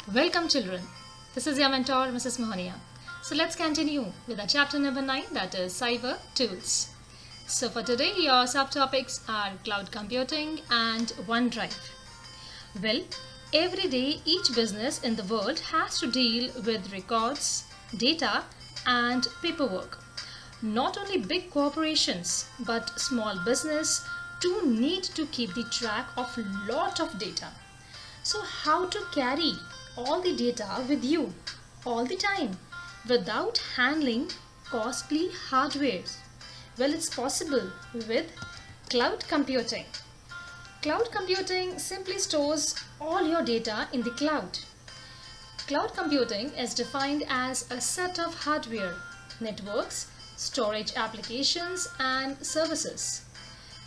Welcome children. This is your mentor Mrs. Mohania. So let's continue with our chapter number 9, that is cyber tools. So for today your subtopics are cloud computing and OneDrive. Well, every day each business in the world has to deal with records, data and paperwork. Not only big corporations but small business too need to keep the track of lot of data. So how to carry all the data with you all the time without handling costly hardware? Well, it's possible with cloud computing. Cloud computing simply stores all your data in the cloud. Cloud computing is defined as a set of hardware, networks, storage applications and services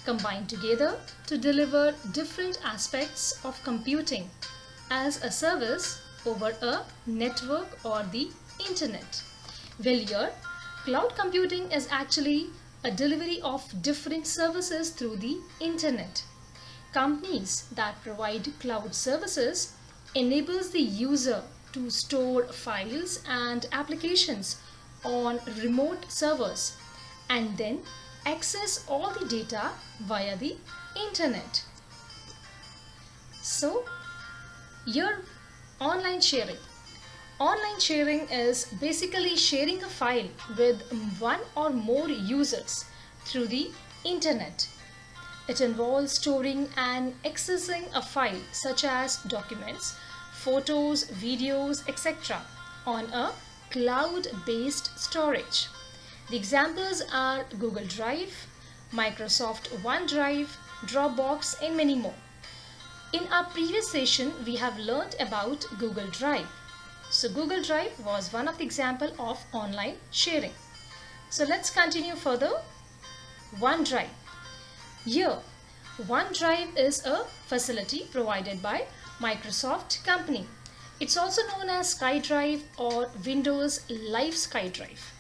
combined together to deliver different aspects of computing as a service over a network or the internet. Well, here, cloud computing is actually a delivery of different services through the internet. Companies that provide cloud services enables the user to store files and applications on remote servers and then access all the data via the internet. So, here online sharing. Online sharing is basically sharing a file with one or more users through the internet. It involves storing and accessing a file such as documents, photos, videos, etc. on a cloud-based storage. The examples are Google Drive, Microsoft OneDrive, Dropbox and many more. In our previous session, we have learned about Google Drive. So Google Drive was one of the example of online sharing. So let's continue further. OneDrive. Here, OneDrive is a facility provided by Microsoft company. It's also known as SkyDrive or Windows Live SkyDrive.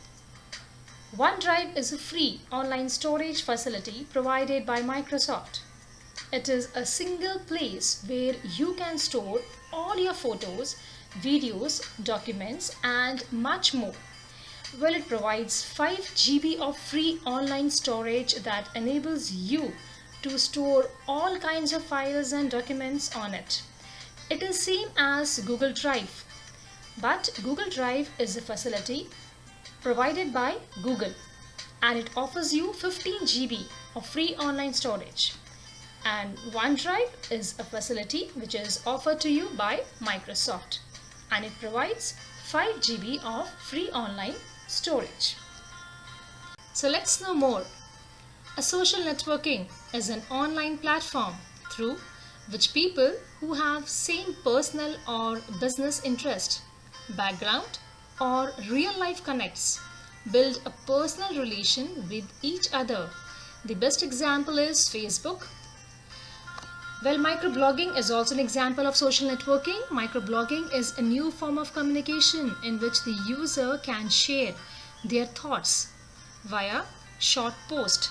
OneDrive is a free online storage facility provided by Microsoft. It is a single place where you can store all your photos, videos, documents and much more. Well, it provides 5 GB of free online storage that enables you to store all kinds of files and documents on it. It is same as Google Drive, but Google Drive is a facility provided by Google and it offers you 15 GB of free online storage. And OneDrive is a facility which is offered to you by Microsoft and it provides 5 GB of free online storage. So let's know more. A social networking is an online platform through which people who have same personal or business interest, background or real life connects build a personal relation with each other. The best example is Facebook. Well, microblogging is also an example of social networking. Microblogging is a new form of communication in which the user can share their thoughts via short post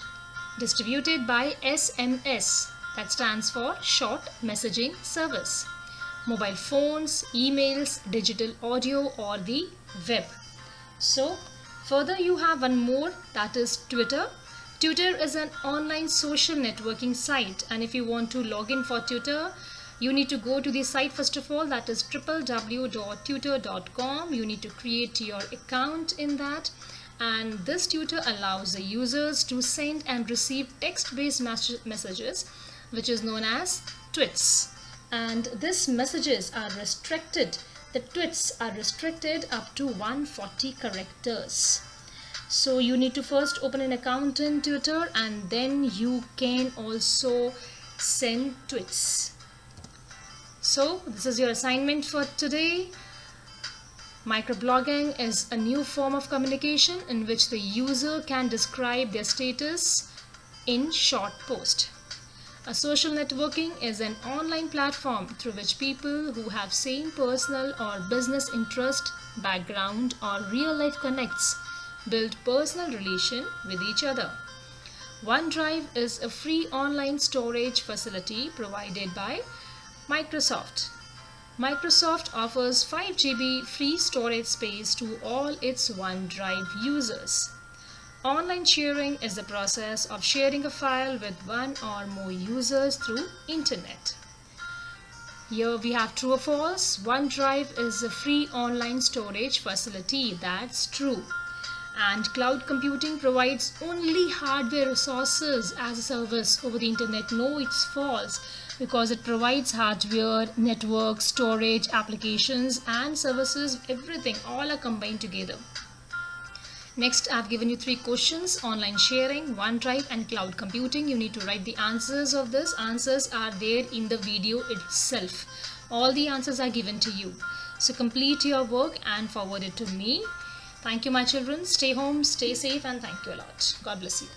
distributed by SMS, that stands for Short Messaging Service, mobile phones, emails, digital audio or the web. So further you have one more, that is Twitter. Twitter is an online social networking site and if you want to log in for Twitter, you need to go to the site first of all, that is www.twitter.com. You need to create your account in that and this Twitter allows the users to send and receive text-based messages which is known as tweets. And these messages are restricted. The tweets are restricted up to 140 characters. So you need to first open an account in Twitter and then you can also send tweets. So this is your assignment for today. Microblogging is a new form of communication in which the user can describe their status in short post. A social networking is an online platform through which people who have same personal or business interest, background or real life connects build personal relation with each other. OneDrive is a free online storage facility provided by Microsoft. Microsoft offers 5 GB free storage space to all its OneDrive users. Online sharing is the process of sharing a file with one or more users through internet. Here we have true or false. OneDrive is a free online storage facility. That's true. And cloud computing provides only hardware resources as a service over the internet. No, it's false, because it provides hardware, network, storage, applications and services. Everything, all are combined together. Next, I've given you 3 questions: online sharing, OneDrive and cloud computing. You need to write the answers of this. Answers are there in the video itself. All the answers are given to you. So complete your work and forward it to me. Thank you, my children. Stay home, stay safe, and thank you a lot. God bless you.